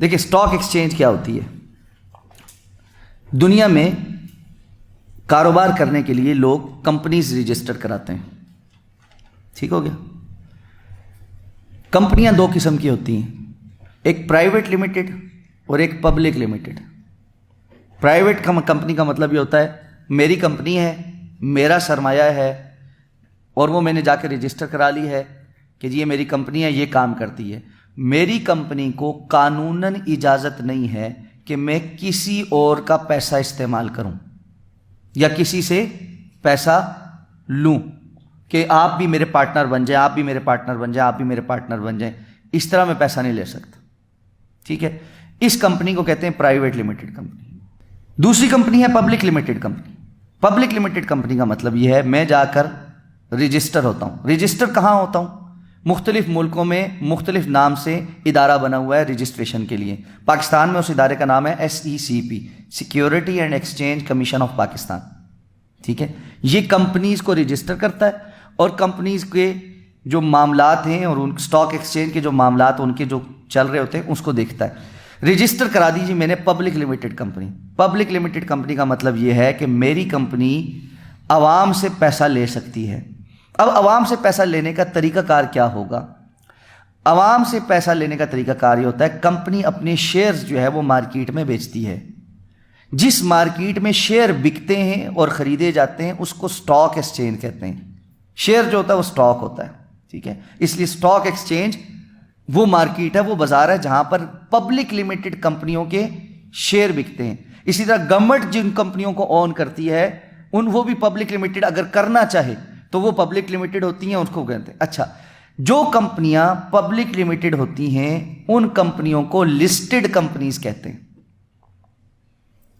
دیکھیں stock exchange کیا ہوتی ہے؟ دنیا میں کاروبار کرنے کے لیے لوگ کمپنیز رجسٹر کراتے ہیں. ٹھیک ہو گیا؟ کمپنیاں دو قسم کی ہوتی ہیں، ایک پرائیویٹ لمیٹڈ اور ایک پبلک لمیٹڈ. پرائیویٹ کمپنی کا مطلب یہ ہوتا ہے میری کمپنی ہے، میرا سرمایہ ہے، اور وہ میں نے جا کے رجسٹر کرا لی ہے کہ جی یہ میری کمپنی ہے، یہ کام کرتی ہے. میری کمپنی کو قانوناً اجازت نہیں ہے کہ میں کسی اور کا پیسہ استعمال کروں یا کسی سے پیسہ لوں کہ آپ بھی میرے پارٹنر بن جائیں، آپ بھی میرے پارٹنر بن جائیں، آپ بھی میرے پارٹنر بن جائیں. اس طرح میں پیسہ نہیں لے سکتا. ٹھیک ہے؟ اس کمپنی کو کہتے ہیں پرائیویٹ لمیٹڈ کمپنی. دوسری کمپنی ہے public limited company. Public limited company کا مطلب یہ ہے میں جا کر رجسٹر ہوتا ہوں. رجسٹر کہاں ہوتا ہوں؟ مختلف ملکوں میں مختلف نام سے ادارہ بنا ہوا ہے رجسٹریشن کے لیے. پاکستان میں اس ادارے کا نام ہے SECP، security and exchange commission of Pakistan. ٹھیک ہے؟ یہ کمپنیز کو رجسٹر کرتا ہے اور کمپنیز کے جو معاملات ہیں اور ان اسٹاک ایکسچینج کے جو معاملات ان کے جو چل رہے ہوتے ہیں اس کو دیکھتا ہے. رجسٹر کرا دیجیے میں نے public limited company. Public limited company کا مطلب یہ ہے کہ میری کمپنی عوام سے پیسہ لے سکتی ہے. اب عوام سے پیسہ لینے کا طریقہ کار کیا ہوگا؟ عوام سے پیسہ لینے کا طریقہ کار یہ ہوتا ہے کمپنی اپنے شیئرز جو ہے وہ مارکیٹ میں بیچتی ہے. جس مارکیٹ میں شیئر بکتے ہیں اور خریدے جاتے ہیں اس کو اسٹاک ایکسچینج کہتے ہیں. شیئر جو ہوتا ہے وہ اسٹاک ہوتا ہے. ٹھیک ہے؟ اس لیے اسٹاک ایکسچینج وہ مارکیٹ ہے، وہ بازار ہے جہاں پر پبلک لمیٹڈ کمپنیوں کے شیئر بکتے ہیں. اسی طرح گورنمنٹ جن کمپنیوں کو اون کرتی ہے وہ بھی پبلک لمیٹڈ اگر کرنا چاہے تو وہ پبلک لمیٹڈ ہوتی ہیں، اس کو کہتے ہیں. اچھا، جو کمپنیاں پبلک لمیٹڈ ہوتی ہیں ان کمپنیوں کو لسٹڈ کمپنیز کہتے ہیں.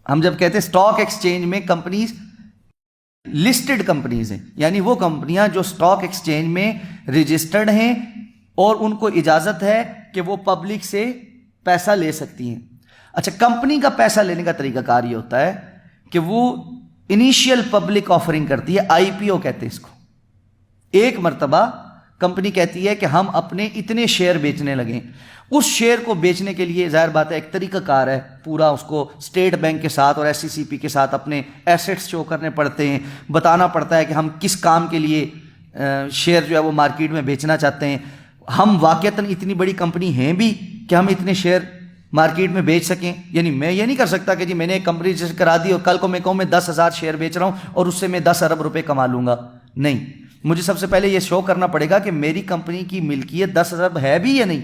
ہم جب کہتے ہیں اسٹاک ایکسچینج میں کمپنیز لسٹڈ کمپنیز ہیں، یعنی وہ کمپنیاں جو اسٹاک ایکسچینج میں رجسٹرڈ ہیں اور ان کو اجازت ہے کہ وہ پبلک سے پیسہ لے سکتی ہیں. اچھا، کمپنی کا پیسہ لینے کا طریقہ کار یہ ہوتا ہے کہ وہ انیشیل پبلک آفرنگ کرتی ہے، IPO کہتے ہیں اس کو. ایک مرتبہ کمپنی کہتی ہے کہ ہم اپنے اتنے شیئر بیچنے لگیں. اس شیئر کو بیچنے کے لیے ظاہر بات ہے ایک طریقہ کار ہے، پورا اس کو اسٹیٹ بینک کے ساتھ اور SECP کے ساتھ اپنے ایسیٹس شو کرنے پڑتے ہیں، بتانا پڑتا ہے کہ ہم کس کام کے لیے شیئر جو ہے وہ مارکیٹ میں بیچنا چاہتے ہیں. ہم واقعتاً اتنی بڑی کمپنی ہیں بھی کہ ہم اتنے شیئر مارکیٹ میں بیچ سکیں. یعنی میں یہ نہیں کر سکتا کہ جی میں نے ایک کمپنی رجسٹر کرا دی اور کل کو میں کہوں میں 10,000 شیئر بیچ رہا ہوں اور اس سے میں 10 ارب روپے کما لوں گا. نہیں، مجھے سب سے پہلے یہ شو کرنا پڑے گا کہ میری کمپنی کی ملکیت 10 ارب ہے بھی یا نہیں.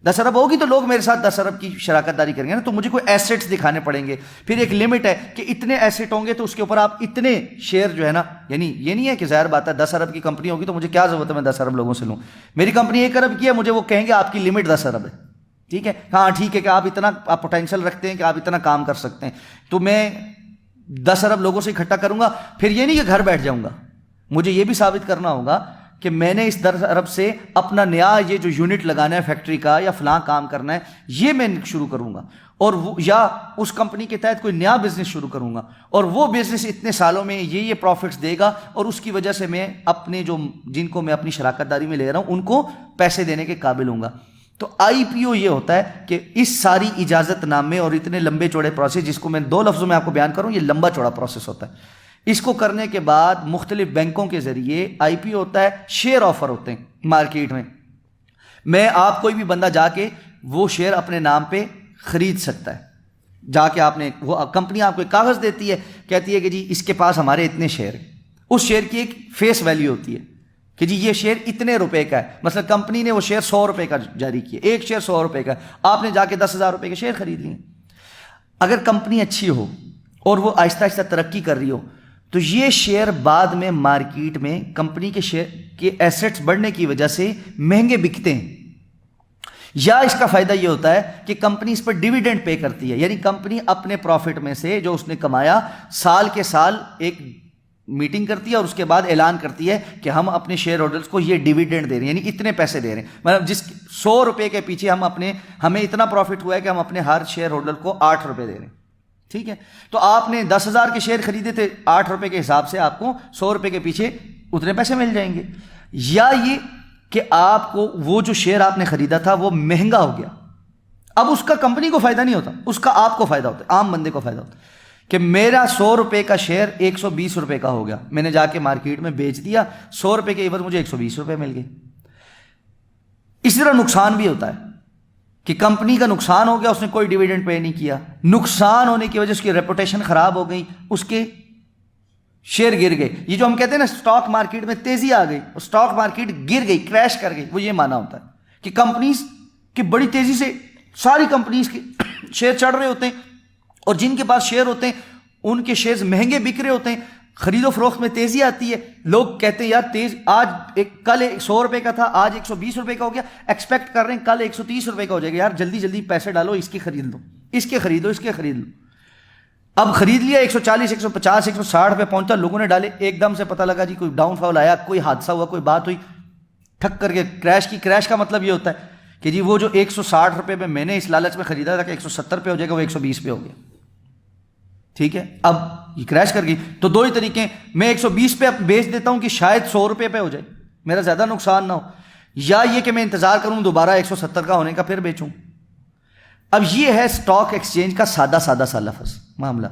10 ارب ہوگی تو لوگ میرے ساتھ 10 ارب کی شراکت داری کریں گے نا، تو مجھے کوئی ایسیٹس دکھانے پڑیں گے. پھر ایک لمٹ ہے کہ اتنے ایسیٹ ہوں گے تو اس کے اوپر آپ اتنے شیئر جو ہے نا، یعنی یہ نہیں ہے کہ ظاہر بات ہے 10 ارب کی کمپنی ہوگی تو مجھے کیا ضرورت ہے میں 10 ارب لوگوں سے لوں. میری کمپنی 1 ارب کی ہے، مجھے وہ کہیں گے آپ کی لمٹ 10 ارب ہے. ٹھیک ہے؟ ہاں ٹھیک ہے کہ آپ اتنا آپ پوٹینشیل رکھتے ہیں کہ آپ اتنا کام کر سکتے ہیں، تو میں 10 ارب لوگوں سے اکٹھا کروں گا. پھر یہ نہیں کہ گھر بیٹھ جاؤں گا، مجھے یہ بھی ثابت کرنا ہوگا کہ میں نے اس 10 ارب سے اپنا نیا یہ جو یونٹ لگانا ہے فیکٹری کا یا فلاں کام کرنا ہے یہ میں شروع کروں گا، اور یا اس کمپنی کے تحت کوئی نیا بزنس شروع کروں گا اور وہ بزنس اتنے سالوں میں یہ پروفٹس دے گا اور اس کی وجہ سے میں اپنے جو جن کو میں اپنی شراکت داری میں لے رہا ہوں ان کو پیسے دینے کے قابل ہوں گا. تو IPO یہ ہوتا ہے کہ اس ساری اجازت نامے اور اتنے لمبے چوڑے پروسیس، جس کو میں 2 لفظوں میں آپ کو بیان کروں، یہ لمبا چوڑا پروسیس ہوتا ہے. اس کو کرنے کے بعد مختلف بینکوں کے ذریعے IPO ہوتا ہے، شیئر آفر ہوتے ہیں مارکیٹ میں. میں آپ کوئی بھی بندہ جا کے وہ شیئر اپنے نام پہ خرید سکتا ہے. جا کے آپ نے وہ کمپنی آپ کو ایک کاغذ دیتی ہے، کہتی ہے کہ جی اس کے پاس ہمارے اتنے شیئر ہیں. اس شیئر کی ایک فیس ویلیو ہوتی ہے کہ جی یہ شیئر اتنے روپے کا ہے. مثلا کمپنی نے وہ شیئر 100 روپے کا جاری کیا، ایک شیئر 100 روپے کا، آپ نے جا کے 10,000 روپے کے شیئر خرید لیے. اگر کمپنی اچھی ہو اور وہ آہستہ آہستہ ترقی کر رہی ہو تو یہ شیئر بعد میں مارکیٹ میں کمپنی کے شیئر کے ایسیٹس بڑھنے کی وجہ سے مہنگے بکتے ہیں. یا اس کا فائدہ یہ ہوتا ہے کہ کمپنی اس پر ڈیویڈنڈ پے کرتی ہے، یعنی کمپنی اپنے پروفٹ میں سے جو اس نے کمایا سال کے سال ایک میٹنگ کرتی ہے اور اس کے بعد اعلان کرتی ہے کہ ہم اپنے شیئر ہولڈرز کو یہ ڈیویڈنڈ دے رہے ہیں، یعنی اتنے پیسے دے رہے ہیں. مطلب جس 100 روپے کے پیچھے ہمیں اتنا پروفٹ ہوا ہے کہ ہم اپنے ہر شیئر ہولڈر کو 8 روپے دے رہے ہیں. ٹھیک ہے؟ تو آپ نے 10,000 کے شیئر خریدے تھے، 8 روپے کے حساب سے آپ کو 100 روپے کے پیچھے اتنے پیسے مل جائیں گے. یا یہ کہ آپ کو وہ جو شیئر آپ نے خریدا تھا وہ مہنگا ہو گیا، اب اس کا کمپنی کو فائدہ نہیں ہوتا، اس کا آپ کو فائدہ ہوتا ہے، عام بندے کو فائدہ ہوتا ہے کہ میرا 100 روپے کا شیئر 120 روپے کا ہو گیا، میں نے جا کے مارکیٹ میں بیچ دیا، 100 روپے کے عوض مجھے 120 روپے مل گئے۔ اسی طرح نقصان بھی ہوتا ہے کہ کمپنی کا نقصان ہو گیا، اس نے کوئی ڈیویڈنڈ پے نہیں کیا، نقصان ہونے کی وجہ سے اس کی ریپوٹیشن خراب ہو گئی، اس کے شیئر گر گئے۔ یہ جو ہم کہتے ہیں نا اسٹاک مارکیٹ میں تیزی آ گئی، اسٹاک مارکیٹ گر گئی، کریش کر گئی، وہ یہ مانا ہوتا ہے کہ کمپنیز کی بڑی تیزی سے ساری کمپنیز کے شیئر چڑھ رہے ہوتے ہیں، اور جن کے پاس شیئر ہوتے ہیں ان کے شیئرز مہنگے بک رہے ہوتے ہیں، خرید و فروخت میں تیزی آتی ہے، لوگ کہتے ہیں یار تیز، آج کل 100 روپے کا تھا، آج 120 روپے کا ہو گیا، ایکسپیکٹ کر رہے ہیں کل 130 روپے کا ہو جائے گا، یار جلدی جلدی پیسے ڈالو، اس کی خرید لو، اس کے خرید لو، اس کے خرید لو۔ اب خرید لیا، 140 150 160 پہ پہنچا، لوگوں نے ڈالے، ایک دم سے پتہ لگا جی کوئی ڈاؤن فال آیا، کوئی حادثہ ہوا، کوئی بات ہوئی، ٹھک کر کے کریش کی۔ کریش کا مطلب یہ ہوتا ہے کہ جی وہ جو 160 روپے میں نے اس لالچ میں خریدا تھا کہ 170 پہ ہو جائے گا، وہ 120 پہ ہو گیا، ٹھیک ہے، اب یہ کریش کر گئی۔ تو دو ہی طریقے ہیں، میں 120 پہ بیچ دیتا ہوں کہ شاید 100 روپے پہ ہو جائے، میرا زیادہ نقصان نہ ہو، یا یہ کہ میں انتظار کروں دوبارہ 170 کا ہونے کا پھر بیچوں۔ اب یہ ہے اسٹاک ایکسچینج کا سادہ سا لفظ معاملہ۔